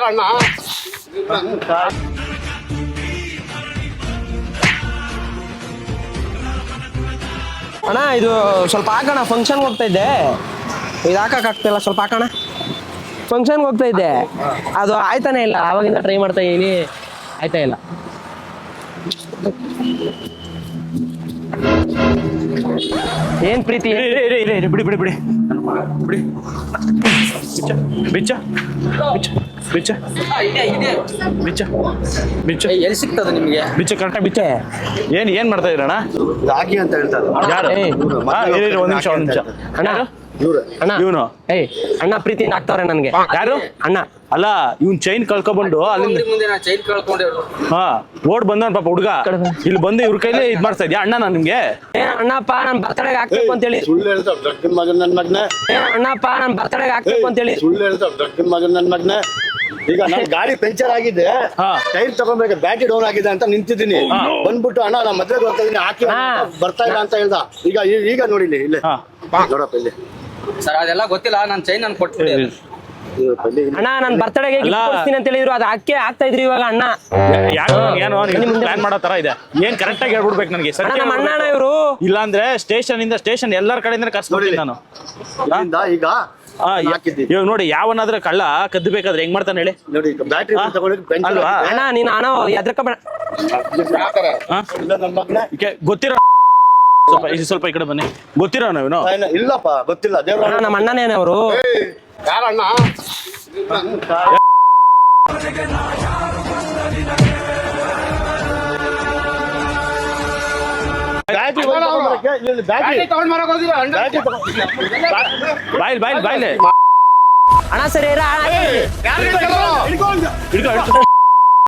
ಅಣ್ಣ ಅಣ್ಣ ಇದು ಸ್ವಲ್ಪ ಹಾಕೋಣ, ಫಂಕ್ಷನ್ಗೆ ಹೋಗ್ತಾ ಇದ್ದೆ. ಇದು ಹಾಕಕ್ಕಾಗ್ತಿಲ್ಲ, ಸ್ವಲ್ಪ ಹಾಕೋಣ. ಫಂಕ್ಷನ್ಗೆ ಹೋಗ್ತಾ ಇದ್ದೆ, ಅದು ಆಯ್ತಾನೆ ಇಲ್ಲ. ಆವಾಗಿಂದ ಟ್ರೈ ಮಾಡ್ತಾ ಇದೀನಿ, ಆಯ್ತಾ ಇಲ್ಲ. ಏನ್ ಪ್ರೀತಿ? ಬಿಡಿ ಬಿಡಿ ಬಿಡಿ ಬಿಡಿ. ಬಿಚ್ಚ ಬಿಚ್ಚ ಬಿಚ್ಚ ಬಿಚ್ಚ ಬಿಚ್ಚ ಎಲ್ಲಿ ಸಿಗ್ತದೆ ನಿಮ್ಗೆ? ಬಿಚ್ಚ ಕರೆಕ್ಟಾಗಿ ಬಿಚ್ಚ. ಏನ್ ಮಾಡ್ತಾ ಇದ್ದೀರಣ್ಣ? ರಾಗಿ ಅಂತ ಹೇಳ್ತಾರೆ. ಯಾರು? ಒಂದ್ ನಿಮಿಷ ಅಣ್ಣ ಅಣ್ಣ ಇವನು ಅಣ್ಣ ಪ್ರೀತಿಯಿಂದ ಆಗ್ತಾವ್ರೆ ನನ್ಗೆ. ಯಾರು? ಅಣ್ಣ ಅಲ್ಲ, ಇವ್ನ್ ಚೈನ್ ಕಳ್ಕೊಬಂದು ಅಲ್ಲಿಂದ ಹಾ ಓಡ್ ಬಂದ ಪಾಪ ಹುಡುಗ ಇಲ್ಲಿ ಬಂದು ಇವ್ರ ಕೈಲಿ ಇದ್ ಮಾಡ್ತಾ ಇದ್ಯಾ ಅಣ್ಣ? ನಾನು ನಿಮ್ಗೆ ಅಣ್ಣಪ್ಪ ನನ್ ಬರ್ತಡೆಗೆ ಹಾಕ್ಬೇಕು ಅಂತೇಳಿ. ಸುಳ್ಳು ಹೇಳ್ತಾವ್ ದೊಡ್ಡ ಮಗನ್ ನನ್ ಮಗ್ನೆ. ಅಣ್ಣಪ್ಪ ನನ್ ಬರ್ತಡೆಗೆ ಹಾಕ್ಬೇಕು ಅಂತೇಳಿ. ಸುಳ್ಳು ಹೇಳ್ತಾವ್ ದೊಡ್ಡ ಮಗನ್ ನನ್ ಮಗ್ನೆ. ಈಗ ನನ್ ಗಾಡಿ ಪಂಚರ್ ಆಗಿದೆ, ಟೈರ್ ತಗೊಂಡ್ಬೇಕು, ಬ್ಯಾಟ್ರಿ ಡೌನ್ ಆಗಿದೆ ಅಂತ ನಿಂತಿದ್ದೀನಿ. ಬಂದ್ಬಿಟ್ಟು ಅಣ್ಣ ನಾ ಮದ್ವೆಗೆ ಹೋಗ್ತಾ ಇದೀನಿ, ಹಾಕಿ ಬರ್ತಾ ಇಲ್ಲ ಅಂತ ಹೇಳ್ದ. ಈಗ ನೋಡಿಲಿ ಇಲ್ಲೇ ನೋಡಪ್ಪ ಇಲ್ಲಿ. ಸರ್ ಅದೆಲ್ಲ ಗೊತ್ತಿಲ್ಲ, ನಾನು ಚೈನ್ ನಾನು ಕೊಟ್ಬಿಡಿ. ಅಣ್ಣ ನನ್ ಬರ್ತಡೆಗೆ ಕೊಡ್ತೀನಿ ಅಂತ ಹೇಳಿದ್ರು, ಅದು ಹಾಕಿ ಆಗ್ತಾ ಇದ್ರಿ ಇವಾಗ. ಅಣ್ಣ ಏನೋ ಪ್ಲಾನ್ ಮಾಡೋ ತರ ಇದೆ. ಏನ್ ಕರೆಕ್ಟ್ ಆಗಿ ಹೇಳ್ಬಿಡ್ಬೇಕು ನನಗೆ. ನಮ್ಮ ಅಣ್ಣ ಇವರು ಇಲ್ಲ ಅಂದ್ರೆ ಸ್ಟೇಷನ್ ಎಲ್ಲರ ಕಡೆಯಿಂದ ಕರ್ಸ್ಕೊಡ್ತೀನಿ ನಾನು. ಈಗ ಇವಾಗ ನೋಡಿ, ಯಾವನಾದ್ರೆ ಕಳ್ಳ ಕದ್ಬೇಕಾದ್ರೆ ಹೆಂಗ್ ಮಾಡ್ತಾನೆ ಹೇಳಿ ನೋಡಿ. ಬ್ಯಾಟ್ರಿ ಅಲ್ವಾ ಅಣ್ಣ? ನೀನು ಅಣ್ಣ ಎದ್ರಕಬೇಡ. ಗೊತ್ತಿರೋ ಸ್ವಲ್ಪ ಈ ಕಡೆ ಬನ್ನಿ. ಗೊತ್ತಿರೋ ನಾವೇನು? ಇಲ್ಲಪ್ಪ ಗೊತ್ತಿಲ್ಲ. ದೇವ್ರ ನಮ್ಮ ಅಣ್ಣನೇನೆ ಅವರು. ಯಾರಣ್ಣ? ಬಾಯ್ಲಿ ಅಣ್ಣ ಸರಿ ಹಿಡ್ಕೊ